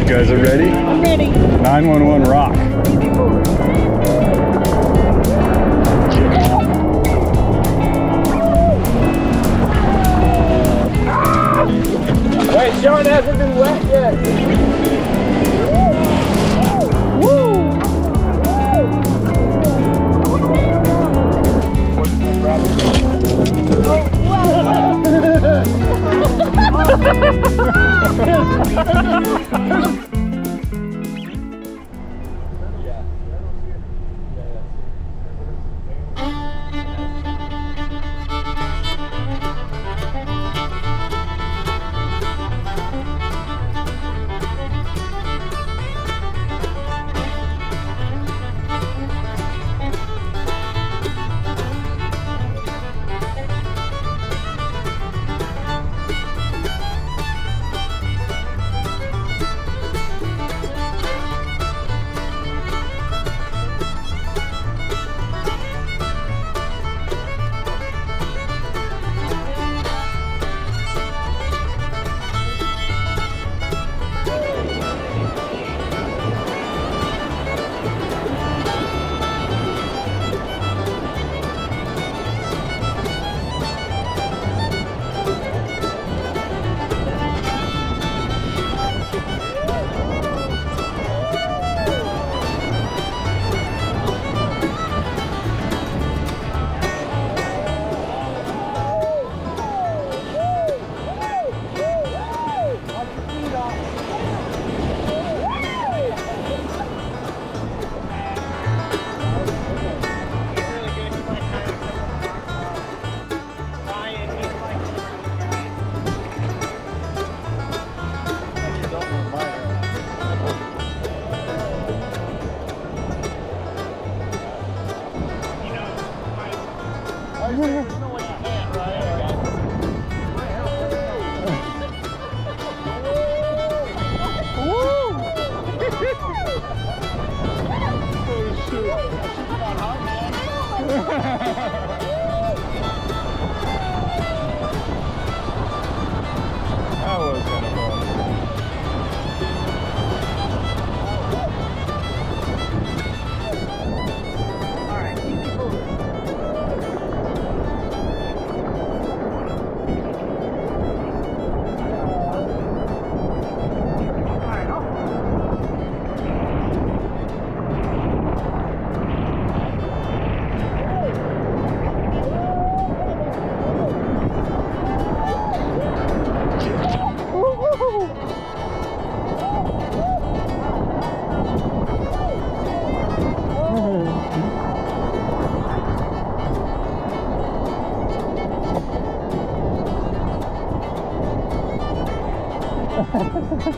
You guys are ready? I'm ready. 911 rock. Wait, Sean hasn't been wet yet.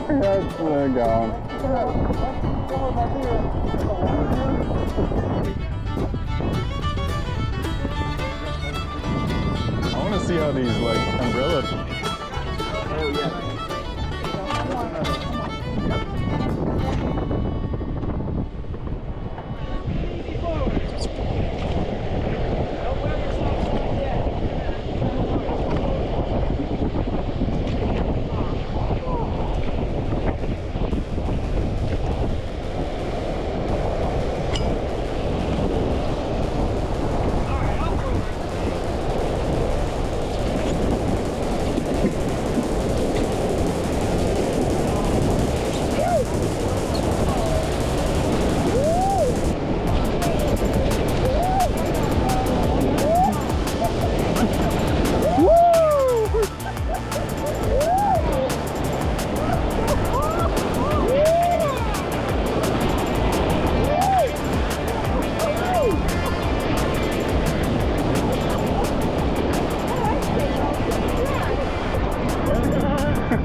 That's gone. I want to see how these like umbrellas. Oh yeah.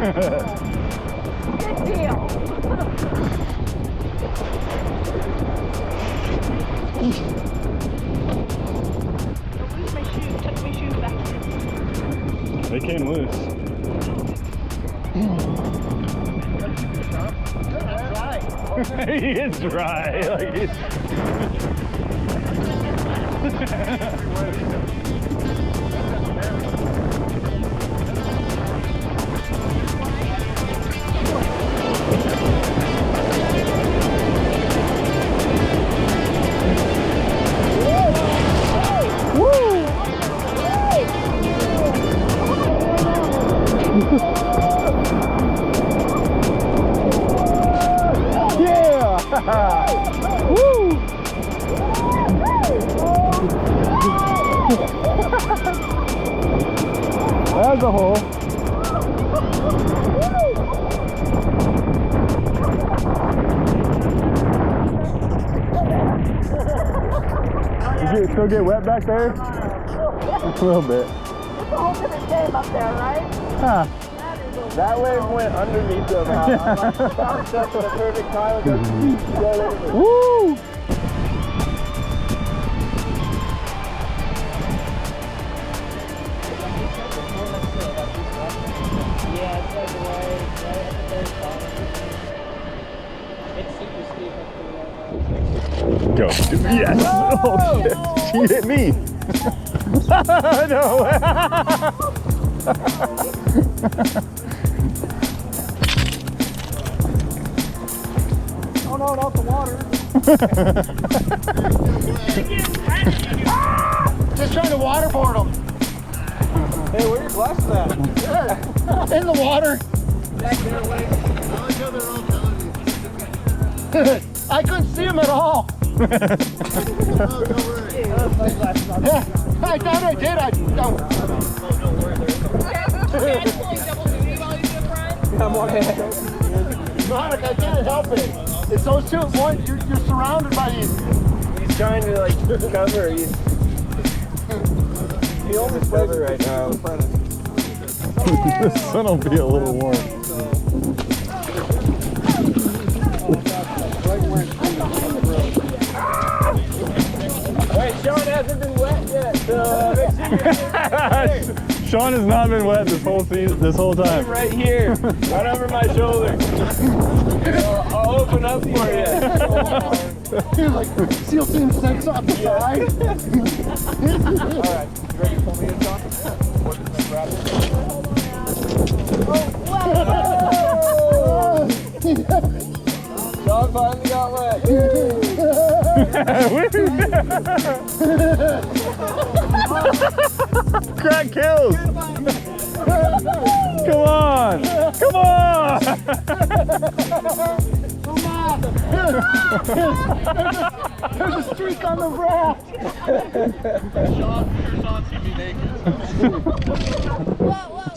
Good deal. Tuck my shoes back in. They came loose. He is dry. Like he's... Woo! That's a hole. You still get wet back there? A little bit. It's a whole different game up there, right? Huh. That wave went underneath them. I bounced up at a perfect time. Woo! Yeah, it's like right at the very bottom. It's super steep up to the Go. Yes! Oh shit! She hit me! No! Oh no, not the water. Just trying to waterboard them. Hey, where your glasses at? In the water. I couldn't see them at all. I thought I did. I'm on it. Monica, I can't help it. It's those two. One, you're surrounded by these. He's trying to like cover. He almost cover right now. The sun will be a little warm. Wait, Sean hasn't been wet yet, so make sure you're Sean has not been wet this whole season, this whole time. right here, right over my shoulder. I'll open up for you. You're like SEAL Team 6 on the side. Alright, you ready to pull me in, Sean? Sean finally got wet. Crack kills! Come on! Come on! There's a streak on the raft. Whoa, whoa,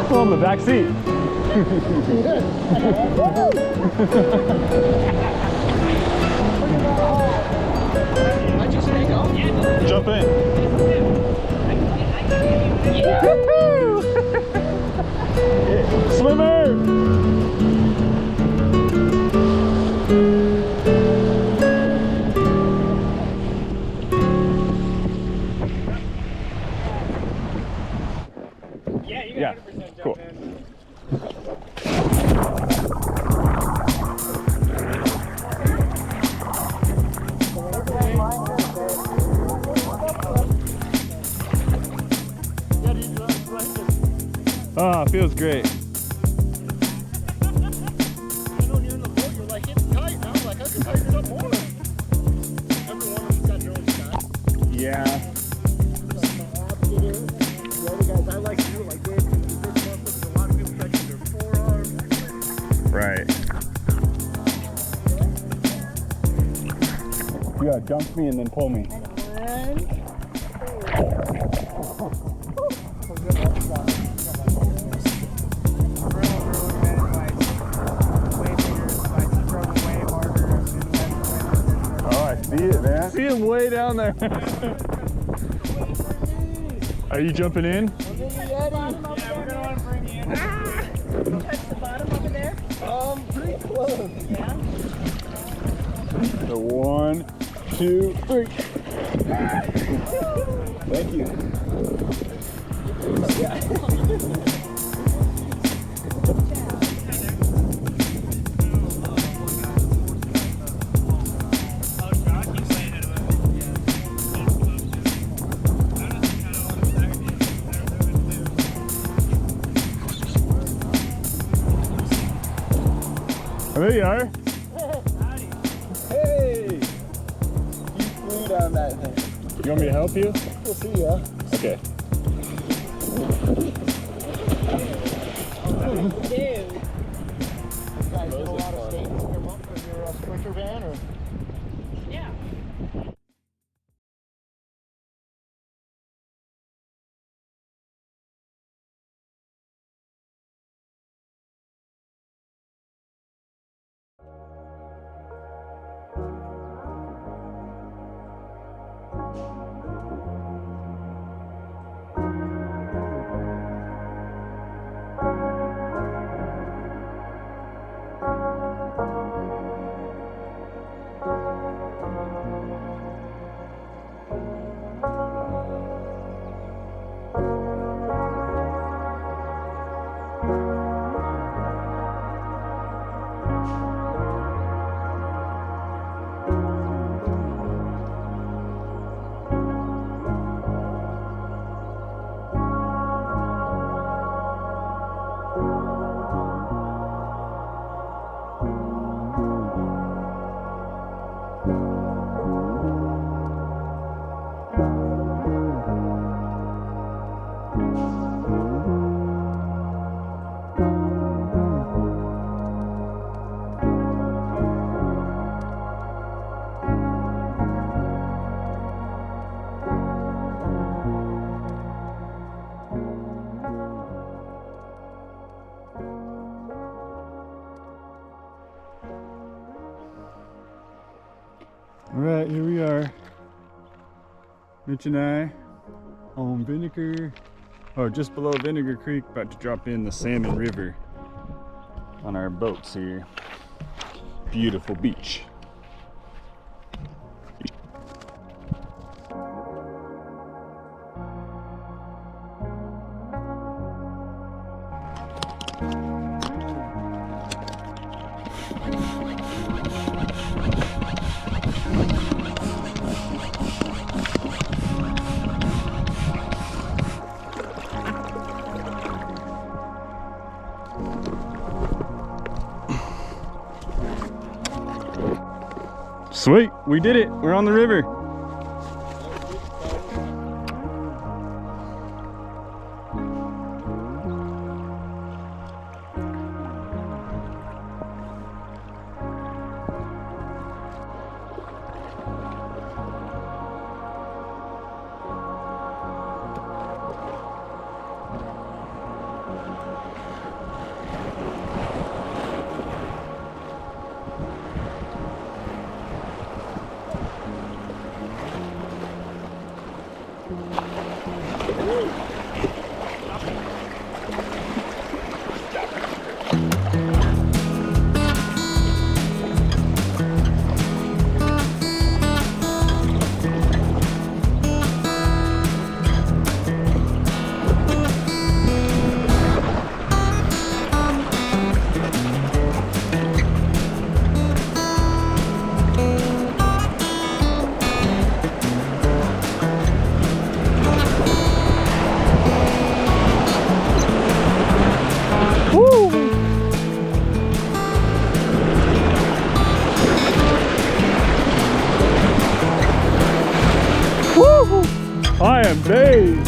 Pull on the back seat. Jump in. Swimmer! Yeah, cool. Oh, feels great. I know when you're in the boat, you're like, it's tight. And I was like, I can tighten it up more. Every one of them's got their own style. Yeah. The other guys I like to do like this. A lot of people touching their forearms. Right. You gotta dump me and then pull me. it, man. See him way down there. Are you jumping in? Yeah, we're gonna want to bring you in. Touch the bottom over there. Pretty close. Yeah. So 1, 2, 3. Thank you. Oh, there you are. Hey! You flew down that thing. You want me to help you? We'll see ya. Okay. Dude. Guys, did a lot of skating in your Sprinter van, or? Yeah. All right, here we are. Mitch and I on Vinegar, or just below Vinegar Creek, about to drop in the Salmon River on our boats here. Beautiful beach. Sweet, we did it. We're on the river. I am bathed.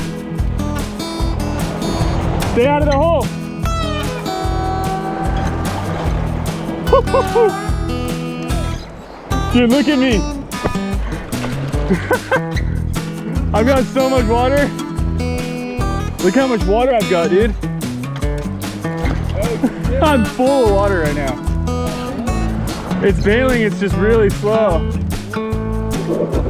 Stay out of the hole. Dude, look at me. I've got so much water. Look how much water I've got, dude. I'm full of water right now. It's bailing, it's just really slow. Yeah!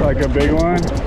Like a big one.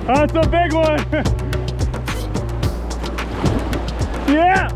That's a big one. Yeah.